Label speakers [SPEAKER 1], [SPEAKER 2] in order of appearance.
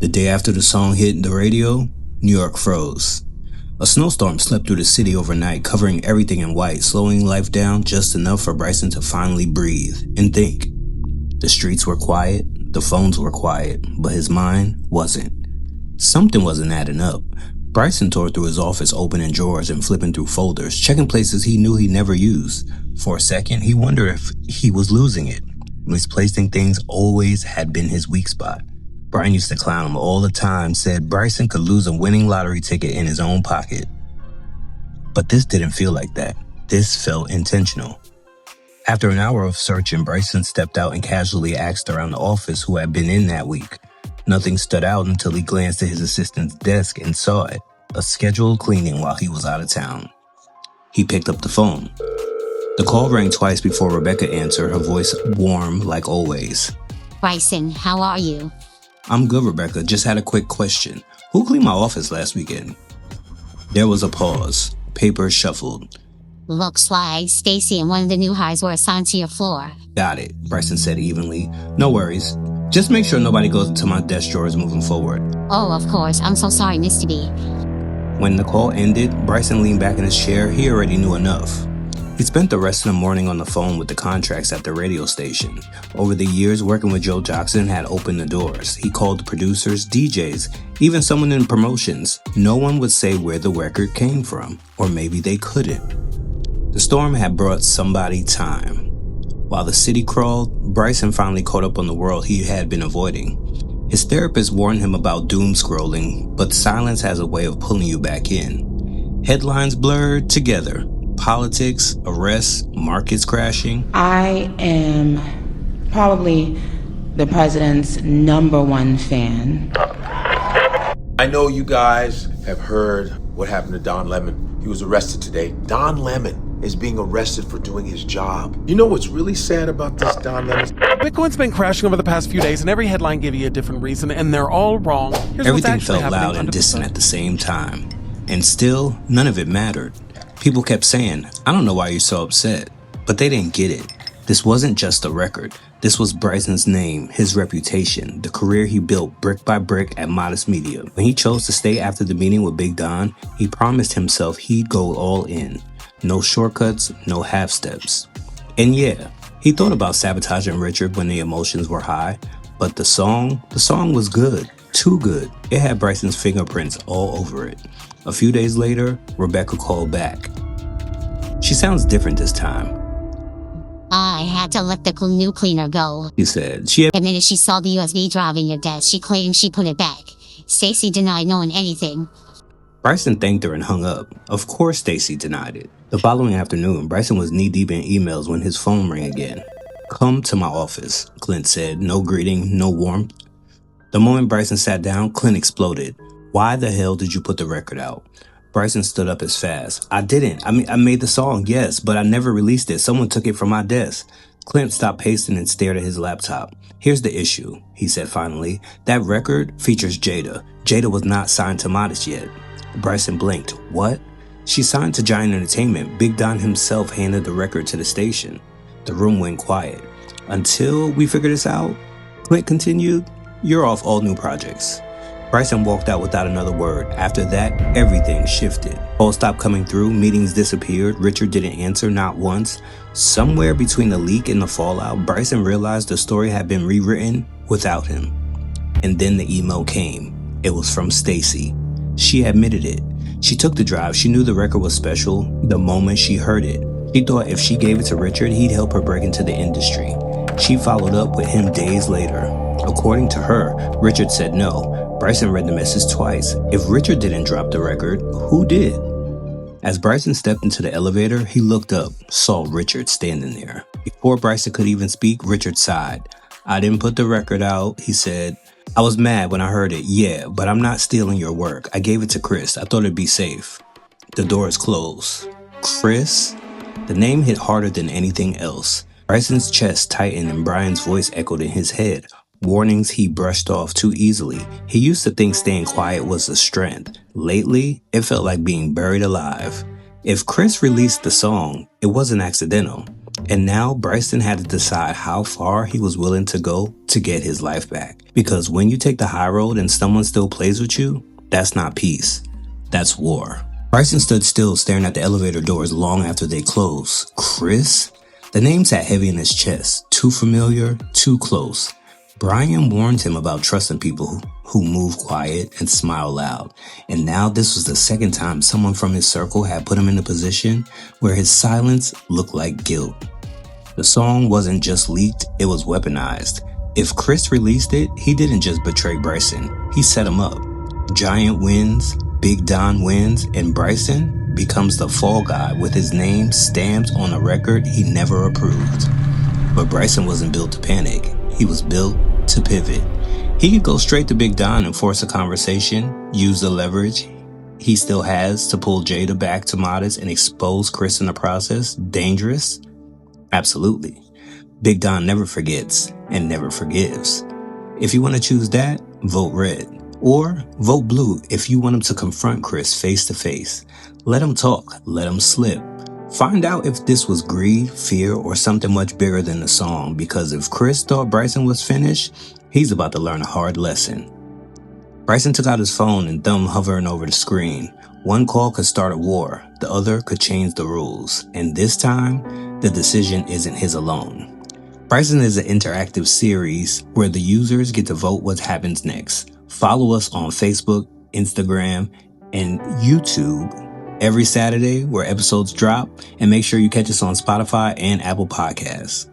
[SPEAKER 1] The day after the song hit the radio, New York froze. A snowstorm swept through the city overnight, covering everything in white, slowing life down just enough for Bryson to finally breathe and think. The streets were quiet, the phones were quiet, but his mind wasn't. Something wasn't adding up. Bryson tore through his office, opening drawers and flipping through folders, checking places he knew he never used. For a second, he wondered if he was losing it. Misplacing things always had been his weak spot. Brian used to clown him all the time, said Bryson could lose a winning lottery ticket in his own pocket. But this didn't feel like that. This felt intentional. After an hour of searching, Bryson stepped out and casually asked around the office who had been in that week. Nothing stood out until he glanced at his assistant's desk and saw it, a scheduled cleaning while he was out of town. He picked up the phone. The call rang twice before Rebecca answered, her voice warm like always.
[SPEAKER 2] Bryson, how are you?
[SPEAKER 1] I'm good, Rebecca. Just had a quick question. Who cleaned my office last weekend? There was a pause. Papers shuffled.
[SPEAKER 2] Looks like Stacy and one of the new hires were assigned to your floor.
[SPEAKER 1] Got it, Bryson said evenly. No worries. Just make sure nobody goes into my desk drawers moving forward.
[SPEAKER 2] Oh, of course. I'm so sorry, Mr. B.
[SPEAKER 1] When the call ended, Bryson leaned back in his chair. He already knew enough. He spent the rest of the morning on the phone with the contracts at the radio station. Over the years, working with Joe Jackson had opened the doors. He called the producers, DJs, even someone in promotions. No one would say where the record came from, or maybe they couldn't. The storm had brought somebody time. While the city crawled, Bryson finally caught up on the world he had been avoiding. His therapist warned him about doom scrolling, but silence has a way of pulling you back in. Headlines blurred together. Politics, arrests, markets crashing.
[SPEAKER 3] I am probably the president's #1 fan.
[SPEAKER 4] I know you guys have heard what happened to Don Lemon. He was arrested today. Don Lemon is being arrested for doing his job. You know what's really sad about this, Don Lemon?
[SPEAKER 5] Bitcoin's been crashing over the past few days, and every headline gave you a different reason, and they're all wrong. Here's
[SPEAKER 1] Everything felt loud and distant at the same time. And still, none of it mattered. People kept saying, I don't know why you're so upset. But they didn't get it. This wasn't just a record. This was Bryson's name, his reputation, the career he built brick by brick at Modest Media. When he chose to stay after the meeting with Big Don, he promised himself he'd go all in. No shortcuts, no half steps. And yeah, he thought about sabotaging Richard when the emotions were high, but the song was good, too good. It had Bryson's fingerprints all over it. A few days later, Rebecca called back. She sounds different this time.
[SPEAKER 2] I had to let the new cleaner go.
[SPEAKER 1] She said the
[SPEAKER 2] minute she saw the USB drive in your desk, she claimed she put it back. Stacy denied knowing anything.
[SPEAKER 1] Bryson thanked her and hung up. Of course Stacy denied it. The following afternoon, Bryson was knee-deep in emails when his phone rang again. Come to my office, Clint said. No greeting, no warmth. The moment Bryson sat down, Clint exploded. Why the hell did you put the record out? Bryson stood up as fast. I didn't. I made the song, yes, but I never released it. Someone took it from my desk. Clint stopped pacing and stared at his laptop. Here's the issue, he said finally. That record features Jada. Jada was not signed to Modest yet. Bryson blinked. What? She signed to Giant Entertainment. Big Don himself handed the record to the station. The room went quiet. Until we figure this out, Clint continued, you're off all new projects. Bryson walked out without another word. After that, everything shifted. Calls stopped coming through, meetings disappeared, Richard didn't answer, not once. Somewhere between the leak and the fallout, Bryson realized the story had been rewritten without him. And then the email came. It was from Stacy. She admitted it. She took the drive. She knew the record was special the moment she heard it. She thought if she gave it to Richard, he'd help her break into the industry. She followed up with him days later. According to her, Richard said no. Bryson read the message twice. If Richard didn't drop the record, who did? As Bryson stepped into the elevator, he looked up, saw Richard standing there. Before Bryson could even speak, Richard sighed. I didn't put the record out, he said. I was mad when I heard it, yeah, but I'm not stealing your work. I gave it to Chris. I thought it'd be safe. The doors closed. Chris? The name hit harder than anything else. Bryson's chest tightened and Brian's voice echoed in his head. Warnings he brushed off too easily. He used to think staying quiet was a strength. Lately, it felt like being buried alive. If Chris released the song, it wasn't accidental. And now Bryson had to decide how far he was willing to go to get his life back. Because when you take the high road and someone still plays with you, that's not peace. That's war. Bryson stood still, staring at the elevator doors long after they closed. Chris? The name sat heavy in his chest. Too familiar, too close. Brian warned him about trusting people who move quiet and smile loud. And now this was the second time someone from his circle had put him in a position where his silence looked like guilt. The song wasn't just leaked, it was weaponized. If Chris released it, he didn't just betray Bryson, he set him up. Giant wins, Big Don wins, and Bryson becomes the fall guy with his name stamped on a record he never approved. But Bryson wasn't built to panic, he was built to pivot. He could go straight to Big Don and force a conversation, use the leverage he still has to pull Jada back to Modest and expose Chris in the process. Dangerous? Absolutely. Big Don never forgets and never forgives. If you want to choose that, vote red. Or vote blue if you want him to confront Chris face to face. Let him talk, let him slip. Find out if this was greed, fear, or something much bigger than the song, because if Chris thought Bryson was finished, he's about to learn a hard lesson. Bryson took out his phone and thumb hovering over the screen. One call could start a war, the other could change the rules. And this time, the decision isn't his alone. Bryson is an interactive series where the users get to vote what happens next. Follow us on Facebook, Instagram, and YouTube every Saturday where episodes drop, and make sure you catch us on Spotify and Apple Podcasts.